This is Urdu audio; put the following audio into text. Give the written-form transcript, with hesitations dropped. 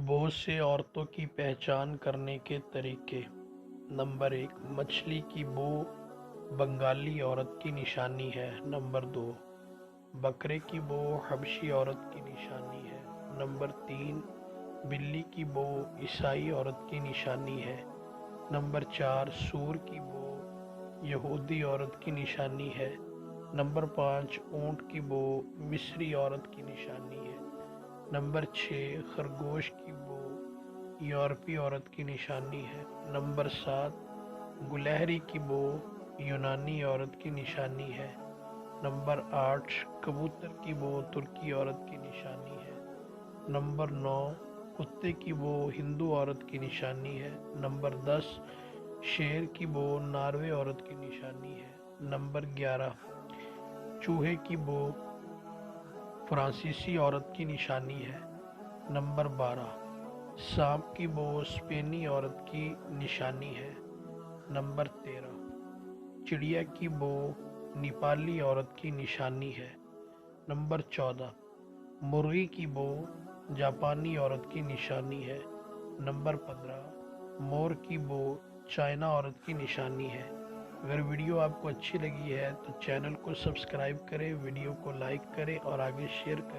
بہت سے عورتوں کی پہچان کرنے کے طریقے۔ نمبر 1، مچھلی کی بو بنگالی عورت کی نشانی ہے۔ نمبر 2، بکرے کی بو حبشی عورت کی نشانی ہے۔ نمبر 3، بلی کی بو عیسائی عورت کی نشانی ہے۔ نمبر 4، سور کی بو یہودی عورت کی نشانی ہے۔ نمبر 5، اونٹ کی بو مصری عورت کی نشانی ہے۔ نمبر 6، خرگوش کی بو یورپی عورت کی نشانی ہے۔ نمبر 7، گلہری کی بو یونانی عورت کی نشانی ہے۔ نمبر 8، کبوتر کی بو ترکی عورت کی نشانی ہے۔ نمبر 9، کتے کی بو ہندو عورت کی نشانی ہے۔ نمبر 10، شیر کی بو ناروے عورت کی نشانی ہے۔ نمبر 11، چوہے کی بو فرانسیسی عورت کی نشانی ہے۔ نمبر 12، سانپ کی بو اسپینی عورت کی نشانی ہے۔ نمبر 13، چڑیا کی بو نیپالی عورت کی نشانی ہے۔ نمبر 14، مرغی کی بو جاپانی عورت کی نشانی ہے۔ نمبر 15، مور کی بو چائنا عورت کی نشانی ہے۔ اگر ویڈیو آپ کو اچھی لگی ہے تو چینل کو سبسکرائب کریں، ویڈیو کو لائک کریں اور آگے شیئر کریں۔